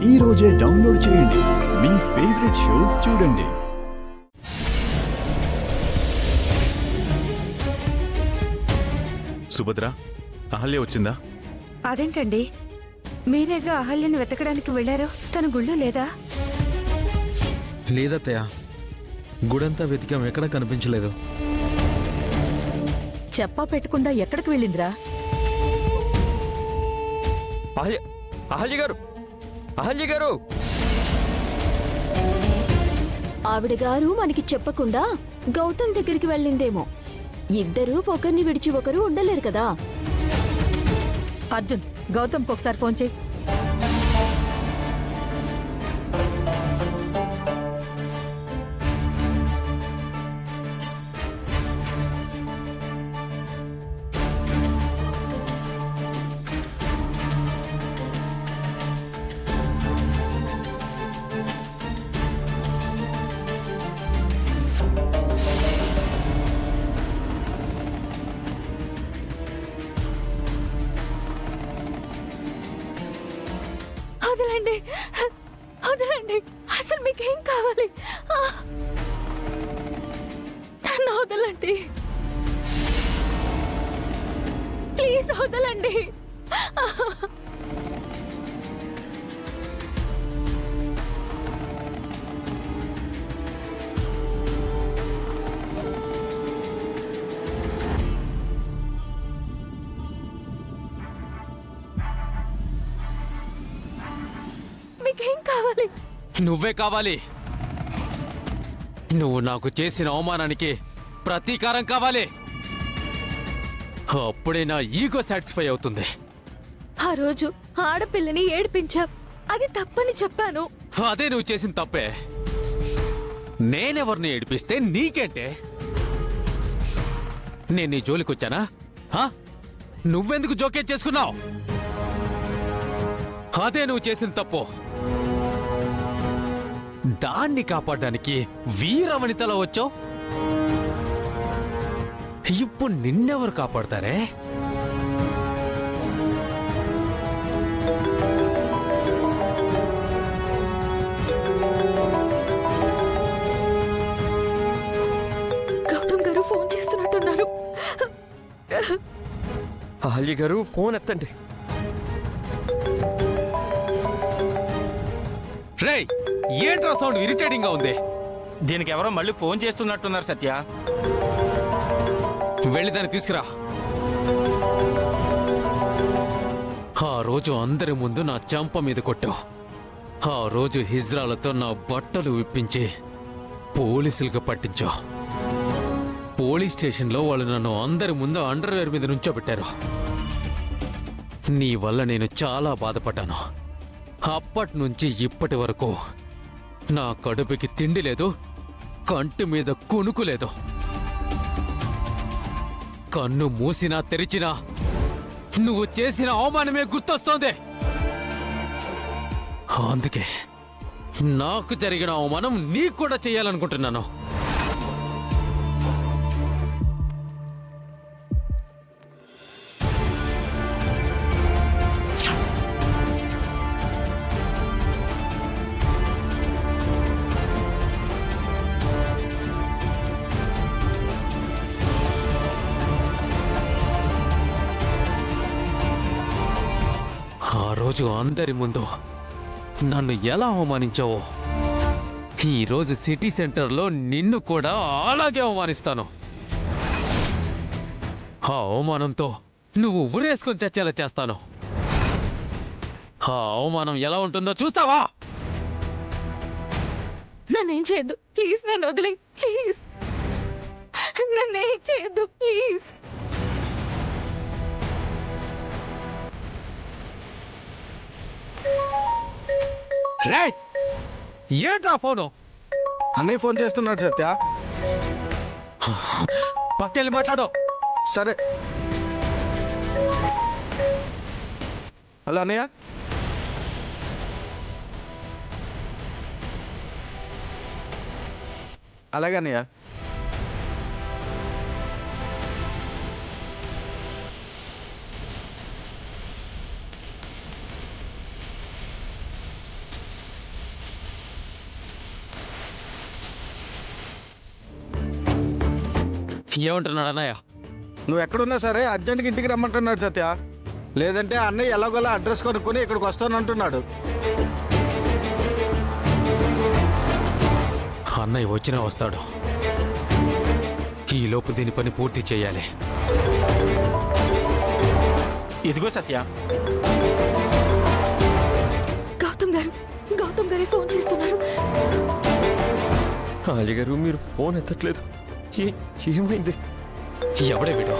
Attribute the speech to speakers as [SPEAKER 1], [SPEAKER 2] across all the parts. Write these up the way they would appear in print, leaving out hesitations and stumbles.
[SPEAKER 1] ఈ రోజే డౌన్లోడ్ చేయండి. మీ ఫేవరెట్ షోస్ చూడండి.
[SPEAKER 2] సుభద్ర, అహల్య వచ్చిందా?
[SPEAKER 3] అదేంటండి, మీరేగా అహల్యని వెతకడానికి వెళ్ళారు? తన గుళ్ళో లేదా?
[SPEAKER 4] లేదత్తయ్య, గుడంతా వెతికాం, ఎక్కడ కనిపించలేదు.
[SPEAKER 5] చెప్పా పెట్టకుండా ఎక్కడికి వెళ్ళిందిరా?
[SPEAKER 6] అహల్య గారు, అహల్య గారు!
[SPEAKER 7] ఆవిడ గారు మనకి చెప్పకుండా గౌతమ్ దగ్గరికి వెళ్ళిందేమో. ఇద్దరూ ఒకరిని విడిచి ఒకరు ఉండలేరు కదా.
[SPEAKER 5] అర్జున్, గౌతమ్కి ఒకసారి ఫోన్ చేయి.
[SPEAKER 7] వదలండి, వదలండి, అసలు మీకేం కావాలి? నన్ను వదలండి, ప్లీజ్ వదలండి. మీకేం కావాలి?
[SPEAKER 6] నువ్వే కావాలి. నువ్వు నాకు చేసిన అవమానానికి ప్రతీకారం కావాలి. అప్పుడే నా ఈగో సాటిస్ఫై అవుతుంది.
[SPEAKER 7] ఆ రోజు ఆడపిల్లని ఏడిపించా, అది తప్పని చెప్పాను.
[SPEAKER 6] అదే నువ్వు చేసిన తప్పే. నేనెవరిని ఏడిపిస్తే నీకేంటే? నేను నీ జోలికొచ్చానా? నువ్వెందుకు జోక్యం చేసుకున్నావు? అదే నువ్వు చేసిన తప్పు. దాన్ని కాపాడడానికి వీరవనితలో వచ్చావు. ఇప్పుడు నిన్నెవరు కాపాడతారే?
[SPEAKER 7] గౌతమ్ గారు ఫోన్ చేస్తున్నట్టున్నారు.
[SPEAKER 6] అహల్య గారు, ఫోన్ ఎత్తండి. రేయ్, ఏంట్రా సౌండ్ ఇరిటేటింగ్ గా ఉంది?
[SPEAKER 8] దీనికి ఎవరో మళ్ళీ ఫోన్ చేస్తున్నట్టున్నారు సత్య.
[SPEAKER 6] వెళ్ళి దాన్ని తీసుకురా. ఆ రోజు అందరి ముందు నా చెంప మీద కొట్టావు. ఆ రోజు హిజ్రాలతో నా బట్టలు విప్పించి పోలీసులకు పట్టించావు. పోలీస్ స్టేషన్లో వాళ్ళు నన్ను అందరి ముందు అండర్వేర్ మీద నుంచోబెట్టారు. నీ వల్ల నేను చాలా బాధపడ్డాను. అప్పటి నుంచి ఇప్పటి వరకు నా కడుపుకి తిండి లేదు, కంటి మీద కునుకు లేదు. కన్ను మూసినా తెరిచినా నువ్వు చేసిన అవమానమే గుర్తొస్తోంది. అందుకే నాకు జరిగిన అవమానం నీకు కూడా చేయాలనుకుంటున్నాను. ఆ రోజు అందరి ముందు నన్ను ఎలా అవమానించావో, ఈరోజు సిటీ సెంటర్లో నిన్ను కూడా అలాగే అవమానిస్తాను. ఆ అవమానంతో నువ్వు ఉరేసుకొని చచ్చేలా చేస్తాను. ఆ అవమానం ఎలా ఉంటుందో చూస్తావా?
[SPEAKER 7] నన్నేం చేయొద్దు ప్లీజ్, నన్ను వదిలే ప్లీజ్, నన్నేం చేయొద్దు ప్లీజ్.
[SPEAKER 6] రేయ్, ఏంట్రా ఫోను?
[SPEAKER 4] అన్నయ్య ఫోన్ చేస్తున్నాడు సత్య.
[SPEAKER 6] పక్కెళ్ళి మాట్లాడు.
[SPEAKER 4] సరే. హలో అన్నయ్య. అలాగే అన్నయ్య.
[SPEAKER 6] ఏమంటున్నాడు అన్నయ్య?
[SPEAKER 9] నువ్వు ఎక్కడున్నా సరే అర్జెంట్గా ఇంటికి రమ్మంటున్నాడు సత్య. లేదంటే అన్నయ్య ఎలాగోలా అడ్రస్ కొనుక్కొని ఇక్కడికి వస్తానంటున్నాడు.
[SPEAKER 6] అన్నయ్య వచ్చినా వస్తాడు. ఈలోపు దీని పని పూర్తి చేయాలి.
[SPEAKER 8] ఇదిగో సత్య,
[SPEAKER 7] గౌతమ్ గారే ఫోన్ చేస్తున్నారు.
[SPEAKER 10] గారు మీరు ఫోన్ ఎత్తట్లేదు. ఏమైంది?
[SPEAKER 6] ఎవడే వీడు?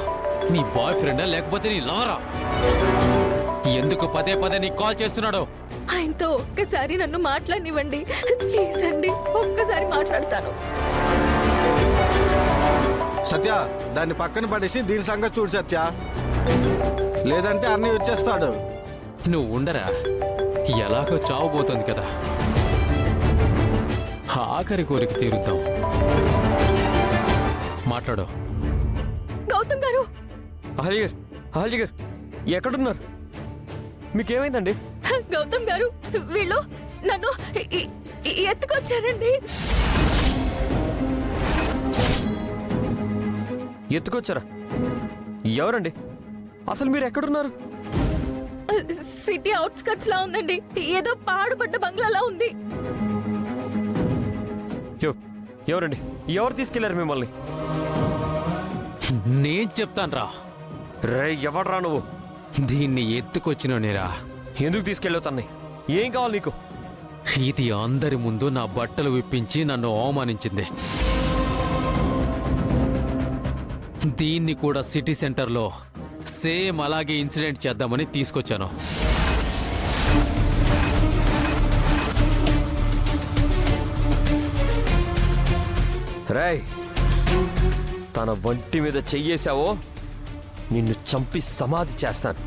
[SPEAKER 6] నీ బాయ్ ఫ్రెండా లేకపోతే నీ లవరా? ఎందుకు పదే పదే నీకు కాల్ చేస్తున్నాడు?
[SPEAKER 5] ఆయనతో ఒక్కసారి నన్ను మాట్లాడనివ్వండి ప్లీజ్ అండి, ఒక్కసారి మాట్లాడతాను.
[SPEAKER 9] సత్య, దాన్ని పక్కన పడేసి దీని సంగతి చూడు సత్య. లేదంటే అన్నయ్య వచ్చేస్తాడు.
[SPEAKER 6] నువ్వు ఉండరా, ఎలాగో చావబోతోంది కదా. ఆఖరి కోరిక తీరుద్దాం. మాట్లాడు.
[SPEAKER 5] గౌతమ్ గారు,
[SPEAKER 10] గారు ఎక్కడున్నారు? మీకేమైందండి?
[SPEAKER 5] గౌతమ్ గారు, వీళ్ళు నన్ను ఎత్తుకొచ్చారండి.
[SPEAKER 10] ఎత్తుకొచ్చారా? ఎవరండి? అసలు మీరు ఎక్కడున్నారు?
[SPEAKER 5] సిటీ అవుట్స్కట్స్ లా ఉందండి, ఏదో పాడుపడ్డ బంగ్లాలా ఉంది.
[SPEAKER 10] ఎవరండి? ఎవరు తీసుకెళ్లారు మిమ్మల్ని?
[SPEAKER 6] నేను చెప్తాన్రా.
[SPEAKER 10] రే ఎవడ్రా నువ్వు?
[SPEAKER 6] దీన్ని ఎత్తుకొచ్చినోనేరా.
[SPEAKER 10] ఎందుకు తీసుకెళ్ళావు తన్ని? ఏం కావాలి నీకు?
[SPEAKER 6] ఇది అందరి ముందు నా బట్టలు విప్పించి నన్ను అవమానించింది. దీన్ని కూడా సిటీ సెంటర్లో సేమ్ అలాగే ఇన్సిడెంట్ చేద్దామని తీసుకొచ్చాను.
[SPEAKER 10] రేయ్, తన వంటి మీద చెయ్యేశావో నిన్ను చంపి సమాధి చేస్తాను.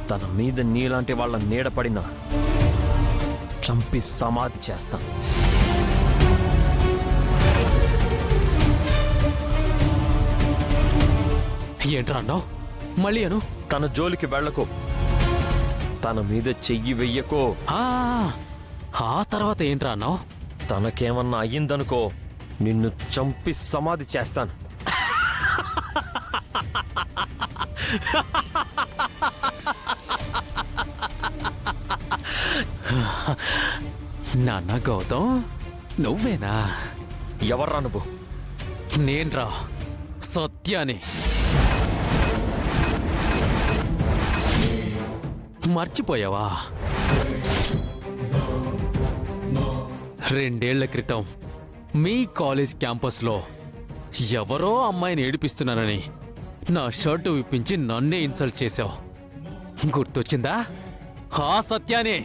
[SPEAKER 10] తన మీద నీలాంటి వాళ్ళ నీడపడినా చంపి సమాధి చేస్తాను.
[SPEAKER 6] ఏంట్రా అన్నావు? మళ్ళీ అను.
[SPEAKER 10] తన జోలికి వెళ్ళకు, తన మీద చెయ్యి వెయ్యకో.
[SPEAKER 6] ఆ తర్వాత ఏంట్రా అన్నావు?
[SPEAKER 10] తనకేమన్నా అయ్యిందనుకో, నిన్ను చంపి సమాధి చేస్తాను.
[SPEAKER 6] నాన్న గౌతమ్, నువ్వేనా?
[SPEAKER 10] ఎవర్రా నువ్వు?
[SPEAKER 6] నేన్రా, సత్యాని. మర్చిపోయావా? 2 ఏళ్ల క్రితం మీ కాలేజ్ క్యాంపస్లో ఎవరో అమ్మాయిని ఏడిపిస్తున్నానని నా షర్టు విప్పించి నన్నే ఇన్సల్ట్ చేశావు. గుర్తొచ్చిందా? ఆ సత్యానే.